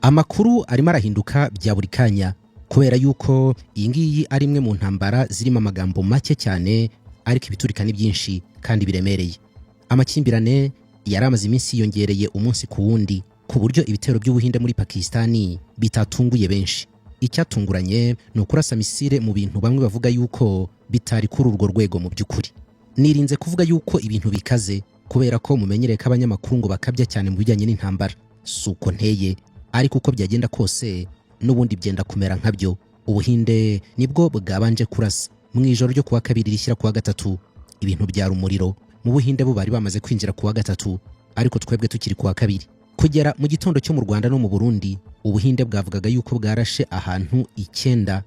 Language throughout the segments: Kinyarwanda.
Amakuru arimo arahinduka bya buri kanya kubera yuko iyi ngiyi ari imwe mu ntambara zirimo amagambo make cyane ariko ibiturika ni byinshi kandi biremereye. Amakimbirane yari amaze iminsi yiyongereye umunsi ku wundi ku buryo ibitero by'Ubuhinde muri Pakistani bitatunguye benshi. Icyatunguranye ni ukurasa misile mu bintu bamwe bavuga yuko bitari kuri urwo rwego mu by'ukuri. Nirinze kuvuga yuko ibintu bikaze kubera ko mumenyereye ko abanyamakuru ngo bakabya cyane mu bijyanye n'intambara. Suko nteye, ariko uko byagenda kose n'ubundi byenda kumera nkabyo. Ubuhinde nibwo bwabanje kurasa mu ijoro ryo kuwa kabiri rishyira kuwa gatatu. Ibintu byari umuriro mu Buhinde bo bari bamaze kwinjira kuwa gatatu, ariko twebwe tukiri kuwa kabiri. Kugera mu gitondo cyo mu Rwanda no mu Burundi, Ubuhinde bwavugaga yuko bwarashe ahantu 9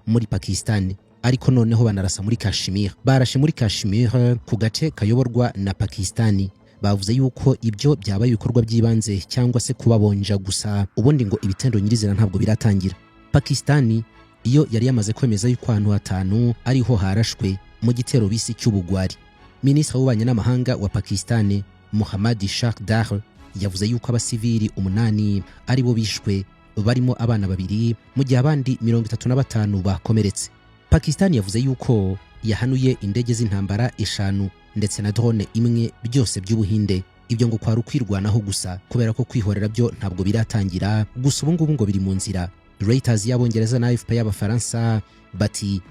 muri Pakistan, ariko noneho banarasa muri Kashmir. Barashe muri Kashmir ku gace kayoborwa na Pakistani. Bavuze yuko ibyo byabaye ibikorwa by'ibanze cyangwa se kubabonja gusa, ubundi ngo ibitendo nyirizina ntabwo biratangira. Pakistani iyo yari yamaze kwemeza yuko ahantu 5 ariho harashwe mu gitero bisi cy'ubugwari. Minisitiri w'ububanyi n'amahanga wa Pakistani Muhammad Shah Dar yavuze yuko abasivili 8 ari bo bishwe, barimo abana 2 mu gihe abandi 35 bakomeretse. Pakistani yavuze yuko yahanuye indege z'intambara 5 ndetse na drone 1 byose by'Ubuhinde. Ibyo ngo kwari ukwirwanaho gusa kubera ko kwihorera byo ntabwo biratangira, gusa ubu ngubu ngo biri mu nzira. Reuters y'Abongereza na AFP y'Abafaransa bati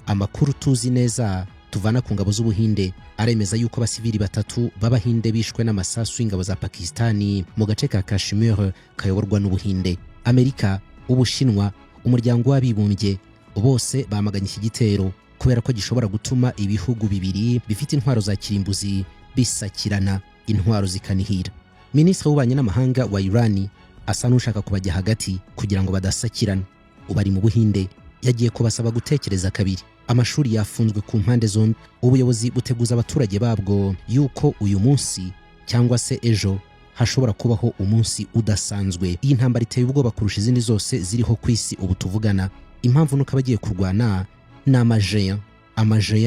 amakuru tuzi neza tuvana ku ngabo z'Ubuhinde aremeza yuko abasivili 3 b'Abahinde bishwe n'amasasu y'ingabo za Pakistani mu gace ka Kashmir kayoborwa n'Ubuhinde. Amerika, Ubushinwa, Umuryango w'Abibumbye bose bamaganye iki gitero kubera ko gishobora gutuma ibihugu bibiri bifite intwaro za kirimbuzi bisakirana, intwaro zikanihira. Minisitiri w'ububanyi n'amahanga wa Irani asa n'ushaka kubajya hagati kugira ngo badasakirana. Ubari mu Buhinde yagiye kubasaba gutekereza kabiri. Amashuri yafunzwe ku mpande zombi. Ubuyobozi buteguza abaturage babwo yuko uyu munsi cyangwa se ejo hashobora kubaho umunsi udasanzwe. Iyi ntambara iteye ubwoba kurusha izindi zose ziriho ku isi ubu tuvugana. Impamvu nuko abagiye kurwana n'amajeya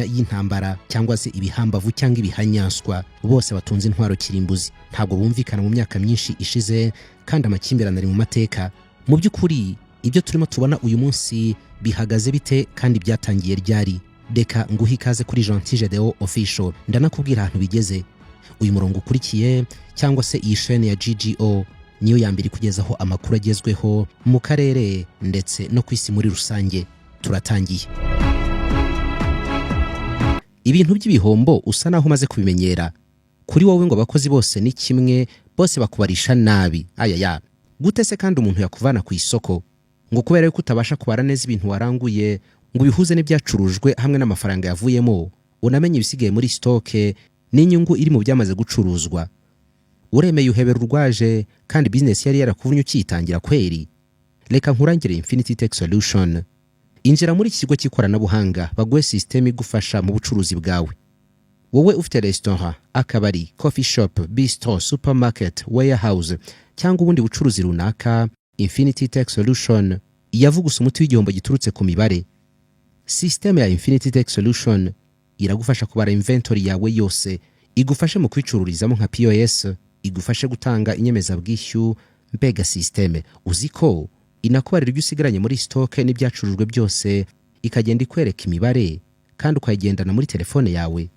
y'intambara cyangwa se ibihambavu cyangwa ibihanyanswa bose batunze intwaro kirimbuzi. Ntabwo bumvikana mu myaka myinshi ishize kandi amakimbirane ari mu mateka. Mu by'ukuri ibyo turimo tubona uyu munsi bihagaze bite kandi byatangiye ryari? Deka nguhe ikaze kuri Gentil Gedeon Official. Ndanakubwira ahantu bigeze. Uyu murongo ukurikiye cyangwa se iyi chaîne ya GGO niyo yambiri kugezaho amakuru agezweho mu karere ndetse no ku isi muri rusange. Turatangiye. Ibintu by'ibihombo usa naho umaze kubimenyera. Kuri wowe ngo abakozi bose ni kimwe, bose bakubarisha nabi. Ayaya, gute se kandi umuntu yakuvana ku isoko ngo kubera yuko utabasha kubara neza ibintu waranguye ngo bihuze n'ibyacurujwe hamwe n'amafaranga yavuyemo, unamenye ibisigaye muri stoke n'inyungu iri mu byamaze gucuruzwa? Uremeye uhebera urwaje kandi business yari yarakuvunye ukitangira kweri? Reka nkurangire Infinity Tech Solution. Injira muri iki kigo cy'ikoranabuhanga baguhe system igufasha mu bucuruzi bwawe. Wowe ufite restaurant, akabari, coffee shop, bistro, supermarket, warehouse cyangwa ubundi bucuruzi runaka, Infinity Tech Solution yavugusa umuti w'igihombo giturutse ku mibare. System ya Infinity Tech Solution iragufasha kubara inventory yawe yose, igufashe mu kwicururizamo nka POS, igufashe gutanga inyemezabwishyu. Mbega system uziko inakubarira ibyo usigaranye muri stock n'ibyacurujwe byose, ikagenda ikwereka imibare kandi ukayigendana muri telefone yawe.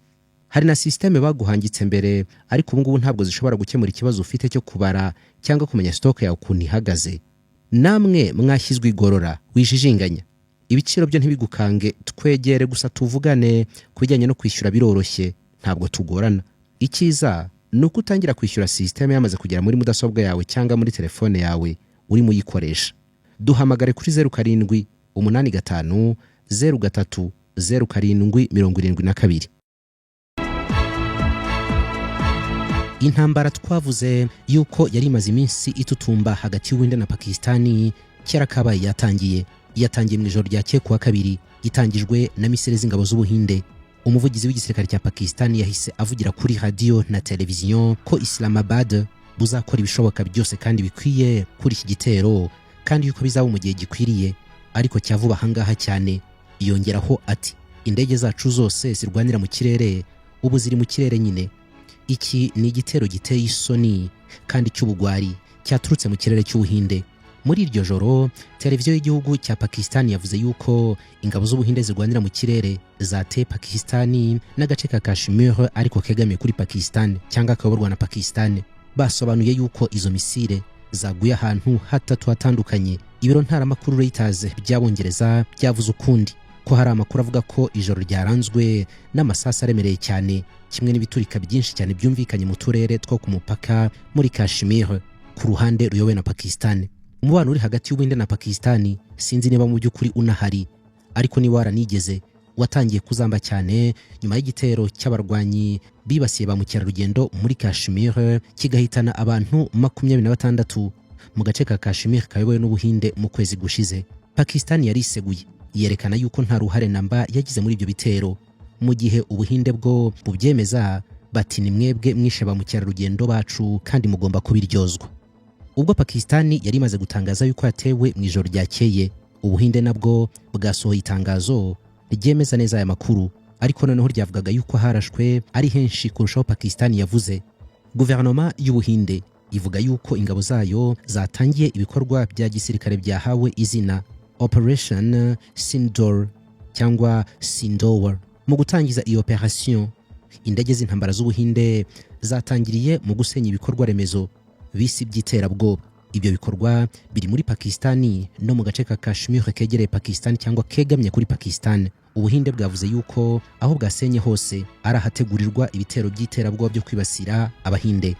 Hari na system baguhangitse mbere, ariko ubu ngubu ntabwo zishobora gukemura ikibazo ufite cyo kubara cyangwa kumenya stock yawe ukuntu ihagaze. Namwe mwashyizwe igorora, wijijinganya. Ibiciro byo ntibigukange, twegere gusa tuvugane. Kubijyanye no kwishyura biroroshye, ntabwo tugorana. Ikiza nuko utangira kwishyura system yamaze kugera muri mudasobwa yawe cyangwa muri telefone yawe uri muyikoresha. Duhamagare kuri 0785 03 0772. Intambara twavuze yuko yari imaze iminsi itutumba hagati y'Ubuhinde na Pakistani kera kabaye yatangiye mu ijoro rya kuwa kabiri, gitangijwe na misile z'ingabo z'Ubuhinde. Umuvugizi w'igisirikare cya Pakistani yahise avugira kuri radio na televiziyo ko Islamabad buzakora ibishoboka byose kandi bikwiye kuri iki gitero, kandi yuko bizaba mu gihe gikwiriye ariko cyavuba hangaha cyane. Yongeraho ati indege zacu zose zirwanira mu kirere ubu ziri mu kirere nyine. Iki ni igitero giteye isoni kandi cy'ubugwari cyaturutse mu kirere cy'Ubuhinde. Muri iryo joro televiziyo y'igihugu cya Pakistan yavuze yuko ingabo z'Ubuhinde zirwanira mu kirere zateye Pakistan n'agace ka Kashmir ariko kegamiye kuri Pakistan cyangwa kayoborwa na Pakistan. Basobanuye yuko izo misile zaguye ahantu hatatu hatandukanye. Ibiro ntaramakuru Reuters by'Abongereza byavuze ukundi ko hari amakuru avuga ko ijoro ryaranzwe n'amasasu aremereye cyane, kimwe n'ibiturika byinshi cyane byumvikanye mu turere two ku mupaka muri Kashmir ku ruhande ruyobowe na Pakistan. Umubano uri hagati y'Ubuhinde na Pakistan sinzi niba mu by'ukuri unahari, ariko niba waranigeze watangiye kuzamba cyane nyuma y'igitero cy'abarwanyi bibasiye ba mukerarugendo muri Kashmir kigahitana abantu 26 mu gace ka Kashmir kayobowe n'Ubuhinde mu kwezi gushize. Pakistan yariseguye yerekana yuko nta ruhare namba yagize muri ibyo bitero, mu gihe Ubuhinde bwo bubyemeza bati ni mwebwe mwishe ba mukerarugendo bacu kandi mugomba kubiryozwa. Ubwo Pakistan yari imaze gutangaza yuko yatewe mu ijoro ryakeye, Ubuhinde nabwo bwasohoye itangazo ryemeza neza aya makuru, ariko noneho ryavugaga yuko harashwe ari henshi kurushaho Pakistan yavuze. Guverinoma y'Ubuhinde ivuga yuko ingabo zayo zatangiye ibikorwa bya gisirikare byahawe izina Operation Sindoor cyangwa Sindoor. Mu gutangiza iyo operation, indege z'intambara z'Ubuhinde zatangiriye mu gusenya ibikorwa remezo bisi by'iterabwoba. Ibyo bikorwa biri muri Pakistan no mu gace ka Kashmir kegereye Pakistan cyangwa kegamye kuri Pakistan. Ubuhinde bwavuze yuko aho bwasenye hose ari ahategurirwa ibitero by'iterabwoba byo kwibasira Abahinde.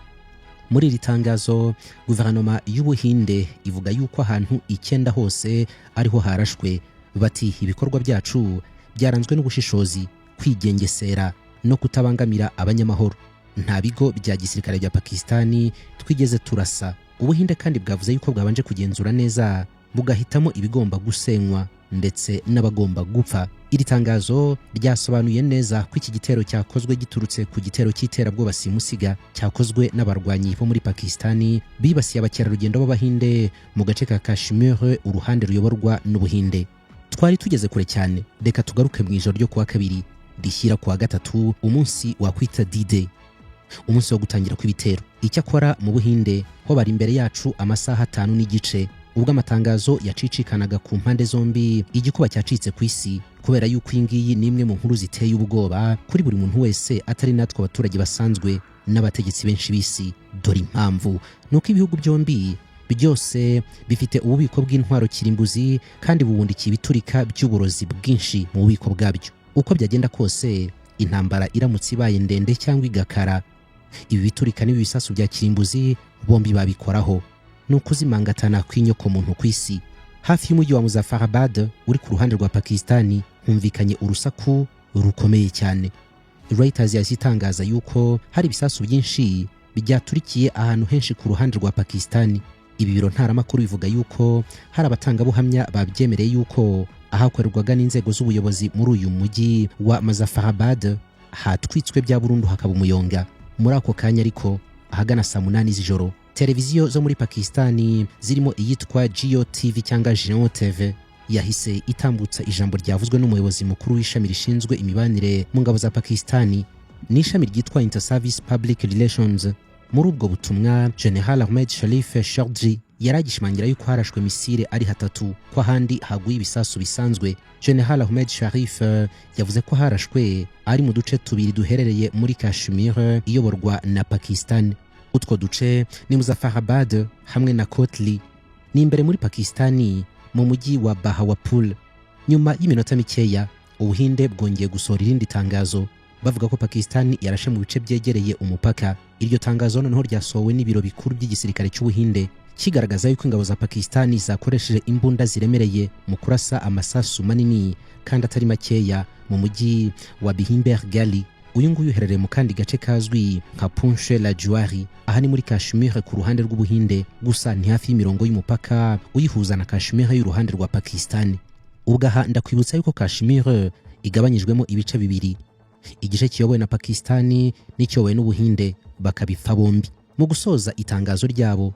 Muri iri tangazo, guverinoma y'Ubuhinde ivuga yuko ahantu 9 hose ariho harashwe. Bati ibikorwa byacu byaranzwe n'ubushishozi, kwigengesera no kutabangamira abanyamahoro. Nta bigo bya gisirikare bya Pakistan twigeze turasa. Ubuhinde kandi bwavuze yuko bwabanje kugenzura neza bugahitamo ibigomba gusenywa ndetse n'abagomba gupfa. Iri tangazo ryasobanuye neza ko iki gitero cyakozwe giturutse ku gitero cy'iterabwoba simusiga cyakozwe n'abarwanyi bo muri Pakistan bibasiye abakerarugendo b'Abahinde mu gace ka Kashmir, uruhande ruyoborwa n'Ubuhinde. Twari tugeze kure cyane, reka tugaruke mu ijoro ryo kuwa kabiri rishyira kuwa gatatu, umunsi wakwita D-Day, umunsi wo gutangira kw'ibitero. Icyakora mu Buhinde ho bari imbere yacu amasaha 5 n'igice ubwo amatangazo yacicikanaga ku mpande zombi igikuba cyacitse ku isi, kubera yuko ingiyi nimwe mu nkuru ziteye ubwoba kuri buri muntu wese atari natwe abaturage basanzwe n'abategetsi benshi bisi. Dore impamvu nuko ibihugu byombi byose bifite ububiko bw'intwaro kirimbuzi kandi bubundikiye ibiturika by'uburozi bwinshi mu bubiko bwabyo. Uko byagenda kose, intambara iramutse ibaye ndende cyangwa igakara, ibi biturika n'ibi bisasu bya kirimbuzi bombi babikoraho. Nukuzimangatana kw'inyoko muntu kw'isi. Hafi y'umujyi wa Muzaffarabad uri ku ruhande rwa Pakistan humvikanye urusaku rukomeye cyane. Reuters yazitangaza yuko hari ibisasu byinshi byaturikiye ahantu henshi ku ruhande rwa Pakistan. Ibi biro ntaramakuru bivuga yuko hari abatangabuhamya babyemereye yuko ahakorerwaga n'inzego z'ubuyobozi muri uyu mujyi wa Muzaffarabad hatwitswe bya burundu hakaba umuyonga. Muri ako kanya ariko ahagana saa 8 z'ijoro, televiziyo zo muri Pakistan zirimo iyitwa Jio TV cyangwa Jio TV yahise itambutsa ijambo ryavuzwe n'umuyobozi mukuru w'ishami rishinzwe imibanire mu ngabo za Pakistan n'ishami ryitwa Inter-Service Public Relations. Muri ubwo butumwa, General Ahmed Sharif Shardji yaragishimangira yuko harashwe misile ari hatatu, ko ahandi haguye ibisasu bisanzwe. General Ahmed Sharif yavuze ko harashwe ari mu duce tubiri duherereye muri Kashmir iyoborwa na Pakistan. Utwo duce ni Muzaffarabad hamwe na Kotli. Ni imbere muri Pakistan mu mujyi wa Bahawalpur. Nyuma y'iminota mikeya, Ubuhinde bwongeye gusohora irindi tangazo bavuga ko Pakistan yarashe mu bice byegereye umupaka. Iryo tangazo noneho ryasohowe n'ibiro bikuru by'igisirikare cy'Ubuhinde kigaragaza yuko ingabo za Pakistan zakoresheje imbunda ziremereye mu kurasa amasasu manini kandi atari makeya mu mujyi wa Bhimber Gali. Uyu nguyu uherereye mu kandi gace kazwi nka Punche la Juari, aha ni muri Kashmir ku ruhande rw'Ubuhinde, gusa ni hafi y'imirongo y'umupaka uyihuza na Kashmir y'uruhande rwa Pakistan. Ubwaha ndakwibutsa yuko Kashmir igabanyijwemo ibice bibiri, igice kiyobowe na Pakistan n'ikiyobowe n'Ubuhinde, bakabipfa bombi. Mu gusoza itangazo ryabo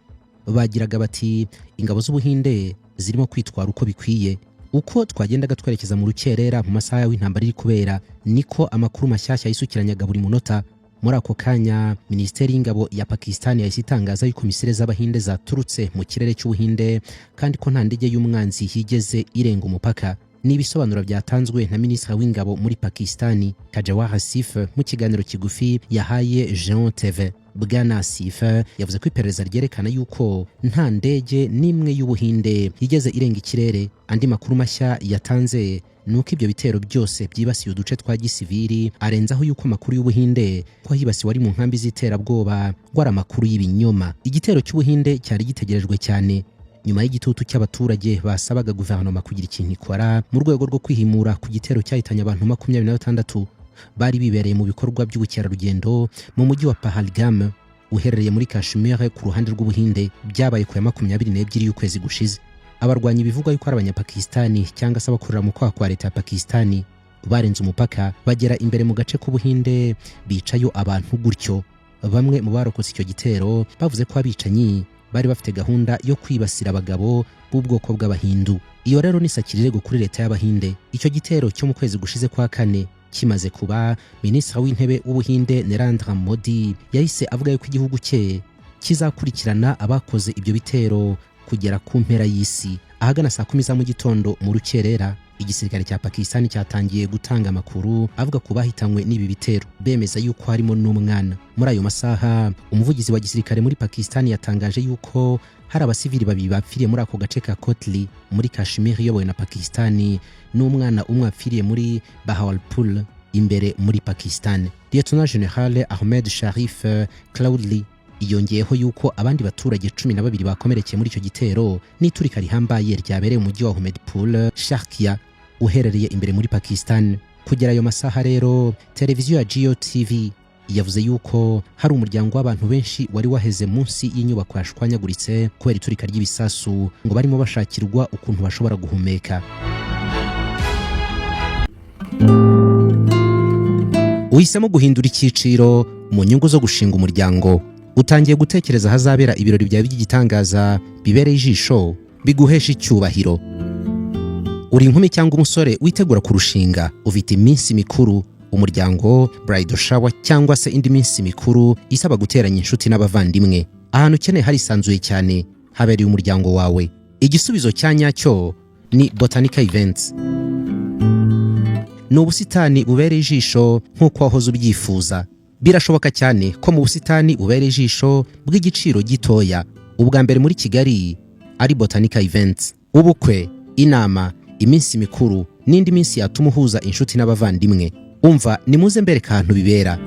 bagiraga bati ingabo z'Ubuhinde zirimo kwitwara uko bikwiye. Uko twagendaga twerekeza mu rukerera mu masaha y'intambara iri kubera, niko amakuru mashyashya yisukiranyaga buri munota. muri ako kanya minisiteri y'ingabo ya Pakistan yahise itangaza yuko misile z'abahinde zaturutse mu kirere cy'ubuhinde kandi ko nta ndege y'umwanzi higeze irenga umupaka. N'ibisobanuro byatanzwe na minisitiri w'ingabo muri Pakistan Kajawar Asif mu kiganiro kigufi yahaye Jean TV. Bwana Asif yavuze ko iperereza ryerekana yuko nta ndege n'imwe y'ubuhinde yigeze irenga ikirere. Andi makuru mashya yatanze nuko ibyo bitero byose byibasiye uduce twa gisivili, arenzaho yuko amakuru y'ubuhinde ko hibasiwe ari mu nkambi z'iterabwoba gwara amakuru y'ibinyoma. Igitero cy'ubuhinde cyari gitegerejwe cyane nyuma y'igitutu cy'abaturage basabaga guverinoma kugira ikintu ikora mu rwego rwo kwihimura ku gitero cyahitanye abantu 26 bari bibereye mu bikorwa by'ubukerarugendo mu mujyi wa Pahalgam uherereye muri Kashmir ku ruhande rw'ubuhinde. Byabaye ku ya 22 y'ukwezi gushize. Abarwanyi bivugwa yuko ari abanyapakistani cyangwa se abakorera mu kwa leta ya Pakistani barenze umupaka bagera imbere mu gace k'ubuhinde bicayo abantu gutyo. Bamwe mu barokotse icyo gitero bavuze ko abicanyi bari bafite gahunda yo kwibasira abagabo b'ubwoko bw'abahindu. Iyo rero ni sakirego kuri leta y'abahinde. Icyo gitero cyo mu kwezi gushize kwa kane kimaze kuba, minisitiri w'intebe w'ubuhinde Narendra Modi yahise avuga yuko igihugu cye kizakurikirana abakoze ibyo bitero kugera ku mpera y'isi. Ahagana saa 10 za mu gitondo mu rukerera, igisirikare cya Pakistan cyatangiye gutanga amakuru avuga ko bahitanywe n'ibi bitero, bemeza yuko harimo n'umwana. Muri ayo masaha umuvugizi wa gisirikare muri Pakistan yatangaje yuko hari abasivili babiri bapfiriye muri ako gace ka Kotli muri Kashmir yobowe na Pakistan, n'umwana umwe apfiriye muri Bahawalpur imbere muri Pakistan. Lieutenant General Ahmed Sharif Cloudly iyongeyeho yuko abandi baturage 12 bakomerekeye muri icyo gitero n'iturika rihambaye ryabereye mu mujyi wa Ahmedpur Sharkia uherereye imbere muri Pakistan. Kugera ayo masaha rero televiziyo ya Jio TV yavuze yuko hari umuryango w'abantu benshi wari waheze munsi y'inyubako yashwanyaguritse kubera iturika ry'ibisasu, ngo barimo bashakirwa ukuntu bashobora guhumeka. Uhisemo guhindura icyiciro mu nyungu zo gushinga umuryango, utangiye gutekereza hazabera ibirori byawe by'igitangaza bibereye ijisho biguhesha icyubahiro. Uri inkumi cyangwa umusore witegura kurushinga, ufite iminsi mikuru, umuryango, bridal shower cyangwa se indi minsi mikuru isaba guteranya inshuti n'abavandimwe. Ahantu ukeneye harisanzuye cyane habereye umuryango wawe. Igisubizo cya nyacyo ni Botanica Events. Ni ubusitani bubereye ijisho nk'uko wahoze ubyifuza. Birashoboka cyane ko mu busitani bubereye ijisho bw'igiciro gitoya ubwa mbere muri Kigali ari Botanica Events. Ubukwe, inama, iminsi mikuru n'indi minsi yatuma uhuza inshuti n'abavandimwe. Umva nimuze mbere kantu bibera.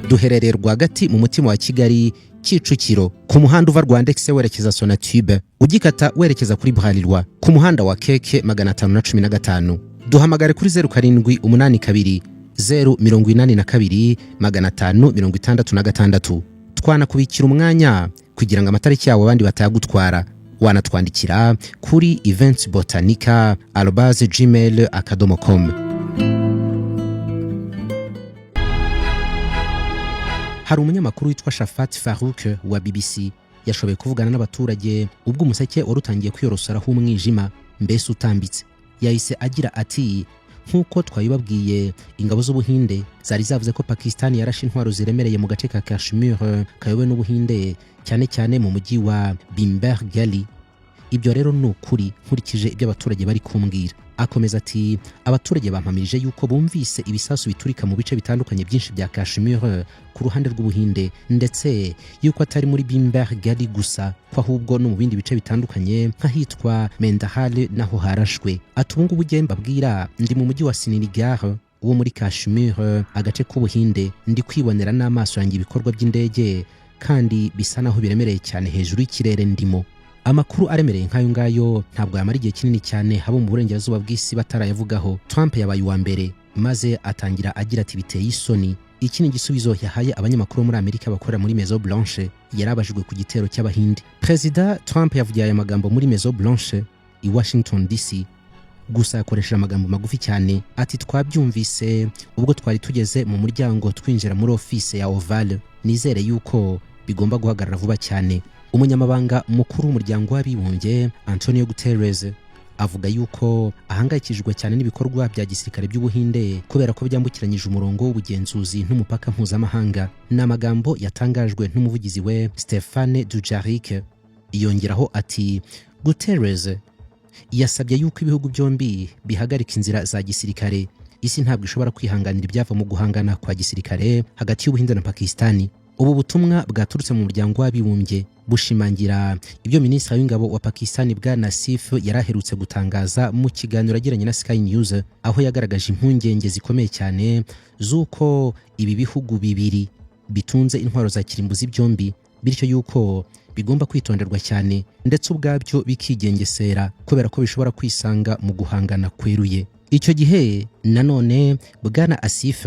Duherereye rwagati mu mutima wa Kigali, Kicukiro, ku muhanda uva Rwandex werekeza Sonatube, ugikata werekeza kuri Bralirwa ku muhanda wa Keke 515. Duhamagare kuri 0782 082 566. Twanakubikira umwanya kugira ngo amatariki yawe abandi batayagutwara. Wanatwandikira kuri eventsbotanica@gmail.com. Hari umunyamakuru witwa Shafat Farouk wa BBC yashoboye kuvugana n'abaturage ubwo umuseke warutangiye kwiyorosaraho umwijima mbese utambitse. Yahise agira ati, nk'uko twabibabwiye, ingabo z'ubuhinde zari zavuze ko Pakistan yarashe intwaro ziremereye mu gace ka Kashmir kayobowe n'ubuhinde, cyane cyane mu mujyi wa Bimber Gali. Ibyo rero ni ukuri nkurikije ibyo abaturage bari kumbwira. Akomeza ati, abaturage bampamirije yuko bumvise ibisasu biturika mu bice bitandukanye byinshi bya Kashmir ku ruhande rw'ubuhinde, ndetse yuko atari muri Bimber Gali gusa ko ahubwo no mu bindi bice bitandukanye nk'ahitwa Mendahale naho harashwe. Ati ubu ngubu ugenda mbabwira ndi mu mujyi wa Srinagar wo muri Kashmir, agace k'ubuhinde, ndi kwibonera n'amaso yanjye ibikorwa by'indege kandi bisa naho biremereye cyane hejuru y'ikirere ndimo. Amakuru aremereye nk'ayo ngayo ntabwo yamara igihe kinini cyane habo mu burengerazuba bw'isi batarayavugaho. Trump yabaye uwa mbere maze atangira agira ati biteye isoni. Iki ni igisubizo yahaye abanyamakuru muri Amerika bakorera muri Maison Blanche yarabajijwe ku gitero cy'abahinde. Perezida Trump yavugiye aya magambo muri Maison Blanche i Washington DC, gusa yakoresheje amagambo magufi cyane. Ati twabyumvise ubwo twari tugeze mu muryango twinjira muri office ya Oval. Nizere yuko bigomba guhagarara vuba cyane. Umunyamabanga mukuru w'umuryango w'abibumbye Antonio Guterres avuga yuko ahangayikishijwe cyane n'ibikorwa bya gisirikare by'Ubuhinde kubera ko byambukiranyije umurongo w'ubugenzuzi n'umupaka mpuzamahanga. Ni amagambo yatangajwe n'umuvugizi we Stéphane Dujarric. Yongeraho ati Guterres yasabye yuko ibihugu byombi bihagarika inzira za gisirikare. Isi ntabwo ishobora kwihanganira ibyava mu guhangana kwa gisirikare hagati y'Ubuhinde na Pakistani. Ubu butumwa bwaturutse mu muryango w'abibumbye bushimangira ibyo Minisitiri w'Ingabo wa Pakistani Bwana Asif yaraherutse gutangaza mu kiganiro yagiranye na Sky News, aho yagaragaje impungenge zikomeye cyane z'uko ibi bihugu bibiri bitunze intwaro za kirimbuzi byombi, bityo yuko bigomba kwitonderwa cyane ndetse ubwabyo bikigengesera kubera ko bishobora kwisanga mu guhangana kweruye. Icyo gihe nanone Bwana Asif,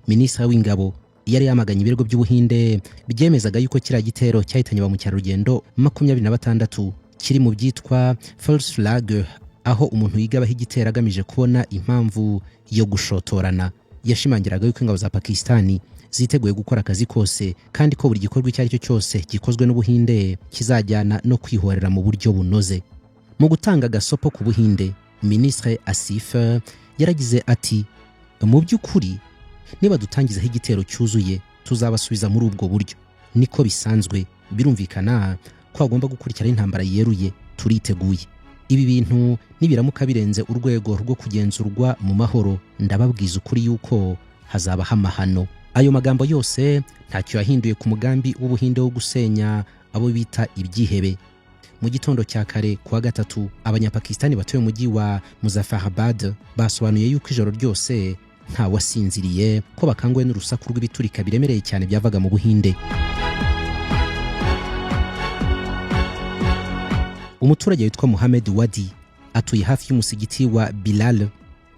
Minisitiri w'Ingabo, yari yamaganye ibirego by'Ubuhinde byemezaga yuko kiriya gitero cyahitanye ba mukerarugendo 26 kiri mu byitwa false flag, aho umuntu yigabaho igitero agamije kubona impamvu yo gushotorana. Yashimangiraga yuko ingabo za Pakistani ziteguye gukora akazi kose kandi ko buri gikorwa icyo ari cyo cyose gikozwe n'Ubuhinde kizajyana no kwihorera mu buryo bunoze. Mu gutanga gasopo ku Buhinde, Minisitiri Asif yaragize ati mu by'ukuri niba dutangizaho igitero cyuzuye tuzabasubiza muri ubwo buryo, niko bisanzwe. Birumvikana ko hagomba gukurikira intambara yeruye, turiteguye. Ibi bintu nibiramuka birenze urwego rwo kugenzurwa mu mahoro, ndababwiza ukuri yuko hazabaho amahano. Ayo magambo yose ntacyo yahinduye ku mugambi w'Ubuhinde wo gusenya abo bita ibyihebe. Mu gitondo cya kare kuwa gatatu, abanyapakistani batuye mu mujyi wa Muzaffarabad basobanuye yuko ijoro ryose nta wasinziriye, ko bakanguwe n'urusaku rw'ibiturika biremereye cyane byavaga mu Buhinde. Umuturage witwa Mohamed Wadi atuye hafi y'umusigiti wa Bilal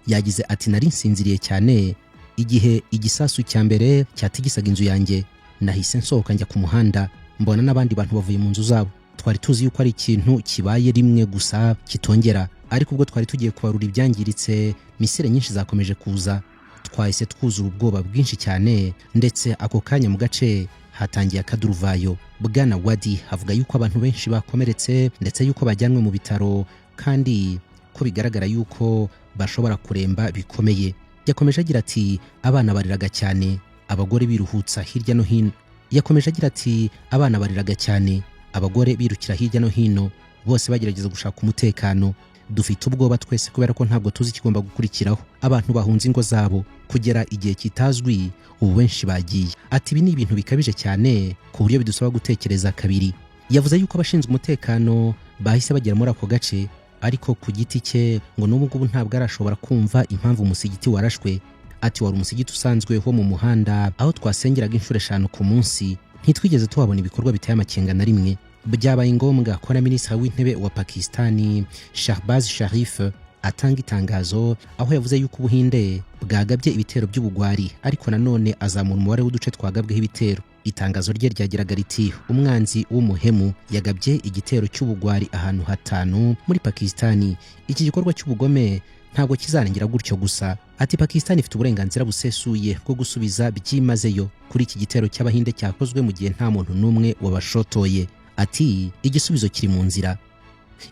yagize ati nari nsinziriye cyane igihe igisasu cya mbere cyatigisaga inzu yanjye. Nahise nsohoka njya ku muhanda, mbona n'abandi bantu bavuye mu nzu zabo. Twari tuzi yuko ari ikintu kibaye rimwe gusa kitongera, ariko ubwo twari tugiye kubarura ibyangiritse, misile nyinshi zakomeje kuza. Twahise twuzura ubwoba bwinshi cyane, ndetse ako kanya mu gace hatangiye akaduruvayo. Bwana Wadi avuga yuko abantu benshi bakomeretse ndetse yuko bajyanwe mu bitaro kandi ko bigaragara yuko bashobora kuremba bikomeye. Yakomeje agira ati abana bariraga cyane, abagore biruhutsa hirya no hino. Yakomeje agira ati abana bariraga cyane, abagore birukira hirya no hino, bose bagerageza gushaka umutekano. Dufite ubwoba twese kubera ko ntabwo tuzi kigomba gukurikiraho. Abantu bahunze ingo zabo kugera igihe kitazwi, ubu benshi bagiye. Ati ibi ni ibintu bikabije cyane ku buryo bidusaba gutekereza kabiri. Yavuze yuko abashinzwe umutekano bahise bagera muri ako gace, ariko ku giti cye ngo n'ubu ngubu ntabwo arashobora kumva impamvu umusigiti warashwe. Ati wari umusigiti usanzwe wo mu muhanda aho twasengeraga inshuro 5 ku munsi, ntitwigeze tuhabona ibikorwa biteye amakenga na rimwe. Byabaye ngombwa ko na Minisitiri w'Intebe wa Pakistani Shahbaz Sharif atanga itangazo, aho yavuze yuko Ubuhinde bwagabye ibitero by'ubugwari, ariko nanone azamura umubare w'uduce twagabweho ibitero. Itangazo rye ryagiraga riti umwanzi w'umuhemu yagabye igitero cy'ubugwari ahantu 5 muri Pakistani. Iki gikorwa cy'ubugome ntabwo kizarangira gutyo gusa. Ati Pakistani ifite uburenganzira busesuye bwo gusubiza byimazeyo kuri iki gitero cy'Abahinde cyakozwe mu gihe nta muntu n'umwe wabashotoye. Ati igisubizo kiri mu nzira,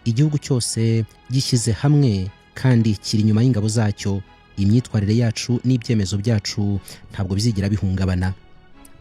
igihugu cyose gishyize hamwe kandi kiri inyuma y'ingabo zacyo. Imyitwarire yacu n'ibyemezo byacu ntabwo bizigira bihungabana.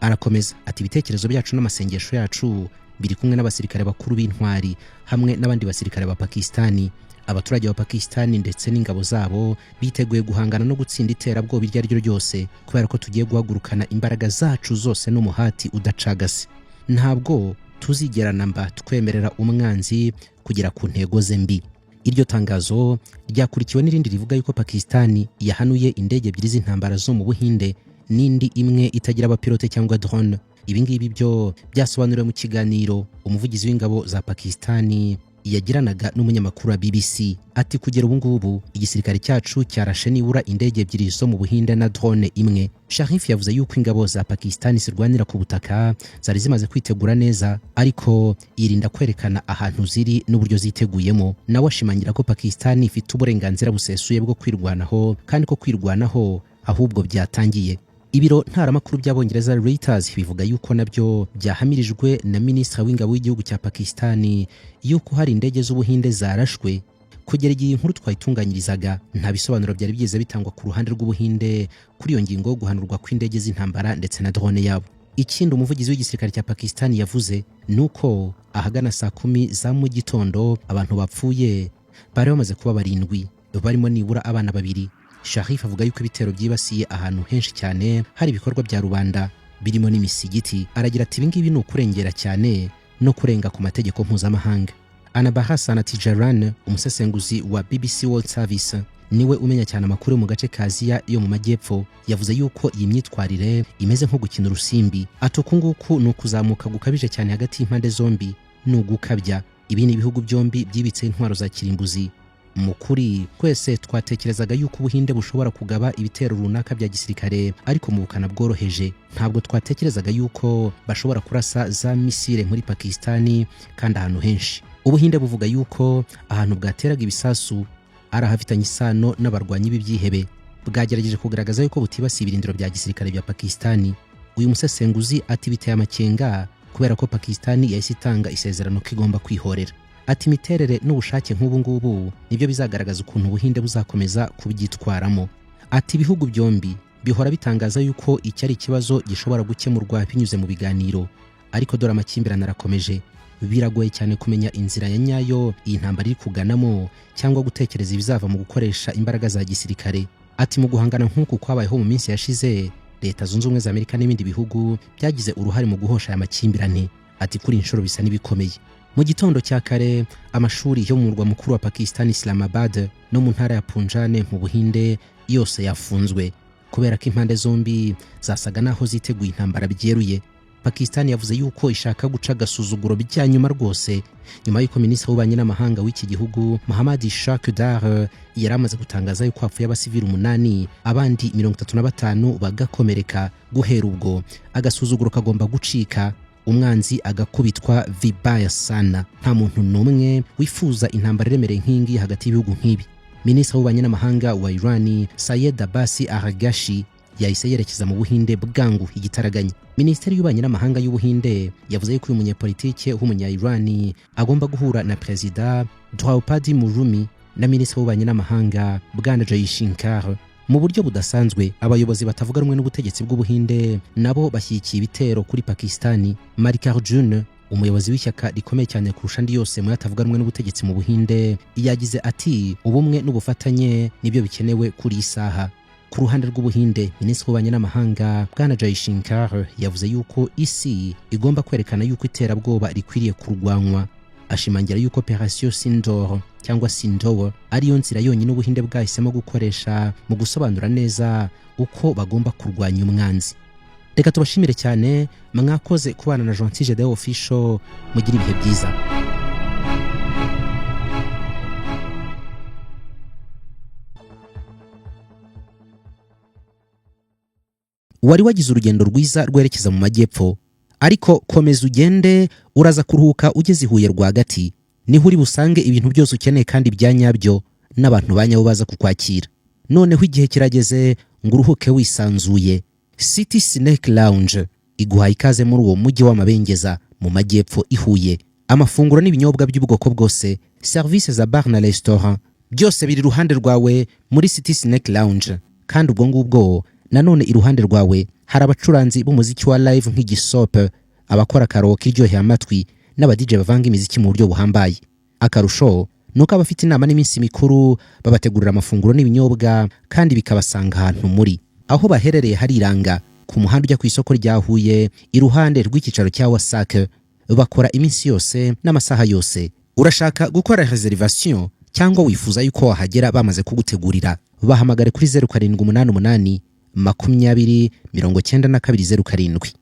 Arakomeza ati ibitekerezo byacu n'amasengesho yacu biri kumwe n'abasirikare bakuru b'intwari hamwe n'abandi basirikare ba Pakistani. Abaturage ba Pakistani ndetse n'ingabo zabo biteguye guhangana no gutsinda iterabwoba iryo ari ryo ryose, kubera ko tugiye guhagurukana imbaraga zacu zose n'umuhati udacagase. Ntabwo tuzigera namba twemerera umwanzi kugera ku ntego ze mbi. Iryo tangazo ryakurikiwe n'irindi rivuga yuko Pakistani yahanuye indege ebyiri z'intambara zo mu Buhinde n'indi imwe itagira abapilote cyangwa drone. Ibi ngibi byo byasobanuriwe mu kiganiro umuvugizi w'ingabo za Pakistani yagiranaga n'umunyamakuru wa BBC. Ati kugera ubu ngubu igisirikare cyacu cyarashe nibura indege ebyiri zo mu Buhinde na drone imwe. Sharif yavuze yuko ingabo za Pakistani zirwanira ku butaka zari zimaze kwitegura neza, ariko yirinda kwerekana ahantu ziri n'uburyo ziteguyemo. Nawe ashimangira ko Pakistani ifite uburenganzira busesuye bwo kwirwanaho kandi ko kwirwanaho ahubwo byatangiye. Ibiro ntaramakuru by'Abongereza Reuters bivuga yuko nabyo byahamirijwe na Minisitiri w'Ingabo w'igihugu cya Pakistani yuko hari indege z'Ubuhinde zarashwe kugera igihe inkuru twayitunganyirizaga nta bisobanuro byari byize bitangwa ku ruhande rw'Ubuhinde kuri iyo ngingo yo guhanurwa kw'indege z'intambara ndetse na drone yabo. Ikindi umuvugizi w'igisirikare cya Pakistan yavuze nuko ahagana saa 10 za mu gitondo abantu bapfuye bari bamaze kuba 7 barimo nibura abana 2. Sharif avuga yuko ibitero byibasiye ahantu henshi cyane hari ibikorwa bya rubanda birimo n'imisigiti. Aragira ati ibingibi ni ukurengera cyane no kurenga ku mategeko mpuzamahanga. Anabahasana Tijaran, umusesenguzi wa BBC World Service, niwe umenya cyane amakuru mu gace ka Aziya yo mu majyepfo, yavuze yuko iyi myitwarire imeze nko gukina urusimbi. Atukunguku ni ukuzamuka gukabije cyane hagati y'impande zombi, ni ugukabya. Ibi ni ibihugu byombi byibitse intwaro za kirimbuzi. Mukuri twese twatekerezaga yuko Ubuhinde bushobora kugaba ibitero runaka bya gisirikare, ariko mu bukana bworoheje. Ntabwo twatekerezaga yuko bashobora kurasa za misile muri Pakistani kandi ahantu henshi. Ubuhinde buvuga yuko ahantu bwateraga ibisasu ari ahafitanye isano n'abarwanyi b'ibyihebe. Bwagerageje kugaragaza yuko butibasiye ibirindiro bya gisirikare bya Pakistani. Uyu musesenguzi ati biteye amakenga kubera ko Pakistani yahise itanga isezerano ko igomba kwihorera. Ati imiterere n'ubushake nk'ubu ngubu nibyo bizagaragaza ukuntu Ubuhinde buzakomeza kubyitwaramo. Ati ibihugu byombi bihora bitangaza yuko iki ari ikibazo gishobora gukemurwa binyuze mu biganiro, ariko dore amakimbirane arakomeje. Biragoye cyane kumenya inzira ya nyayo iyi ntambara iri kuganamo cyangwa gutekereza ibizava mu gukoresha imbaraga za gisirikare. Ati mu guhangana nk'uku kwabayeho mu minsi yashize, Leta Zunze Ubumwe za Amerika n'ibindi bihugu byagize uruhare mu guhosha aya makimbirane. Ati kuri inshuro bisa n'ibikomeye. Mu gitondo cya kare amashuri yo mu murwa mukuru wa Pakistan Islamabad no mu ntara ya Punjab mu Buhinde yose yafunzwe kubera ko impande zombi zasaga naho ziteguye intambara byeruye. Pakistan yavuze yuko ishaka guca agasuzuguro byanyuma rwose nyuma y'uko minisitiri w'ububanyi n'amahanga w'iki gihugu Mohammad Shakdar yaramaze gutangaza yuko hapfuye abasivili 8 abandi 35 bagakomereka. Guhera ubwo agasuzuguro kagomba gucika, umwanzi agakubitwa vibaya sana. Nta muntu n'umwe wifuza intambara iremereye nk'ingi hagati y'ibihugu nk'ibi. Minisitiri w'ububanyi n'amahanga wa Iran Sayed Abbas Araghchi yahise yerekeza mu Buhinde bwangu igitaraganya. Minisiteri y'ububanyi n'amahanga y'Ubuhinde yavuze yuko uyu munyepolitike w'umunya-Iran agomba guhura na Perezida Draupadi Murmu na Minisitiri w'ububanyi n'amahanga Bwana Jaishankar. Mu buryo budasanzwe, abayobozi batavuga rumwe n'ubutegetsi bw'Ubuhinde nabo bashyigikiye ibitero kuri Pakistani. Mallikarjun, umuyobozi w'ishyaka rikomeye cyane kurusha andi yose mu yatavuga rumwe n'ubutegetsi mu Buhinde, yagize ati ubumwe n'ubufatanye nibyo bikenewe kuri isaha. Ku ruhande rw'Ubuhinde, Minisitiri w'ububanyi n'amahanga Bwana Jaishankar yavuze yuko isi igomba kwerekana yuko iterabwoba rikwiriye kurwanywa. Ashimangira yuko Operation Sindoor cyangwa Sindoor ariyo nzira yonyine Ubuhinde bwahisemo gukoresha mu gusobanura neza uko bagomba kurwanya umwanzi. Reka tubashimire cyane, mwakoze kubana na Gentil Gedeon Official. Mugira ibihe byiza. Wari wagize urugendo rwiza rwerekeza mu majyepfo, ariko komeza ugende, uraza kuruhuka ugeze Huye rwagati. Niho uri busange ibintu byose ukeneye kandi byanyabyo n'abantu banyabo baza kukwakira. Noneho igihe kirageze ngo uruhuke wisanzuye. City Snake Lounge iguha ikaze muri uwo mujyi w'amabengeza mu majyepfo i Huye. Amafunguro n'ibinyobwa by'ubwoko bwose, service za bar na restaurant, byose biri ruhande rwawe muri City Snake Lounge. Kandi ubwo ngubwo nanone iruhande rwawe hari abacuranzi b'umuziki wa live nk'igisope, abakora karaoke iryoheye amatwi n'aba DJ bavanga imiziki mu buryo buhambaye. Akarusho nuko abafite inama n'iminsi mikuru babategurira amafunguro n'ibinyobwa kandi bikabasanga ahantu muri aho baherereye hariranga ku muhanda ujya ku isoko rya Huye iruhande rw'ikicaro cya Wasac. Bakora iminsi yose n'amasaha yose. Urashaka gukora reservation cyangwa wifuza yuko wahagera bamaze kugutegurira, bahamagare kuri 0788 20 9207.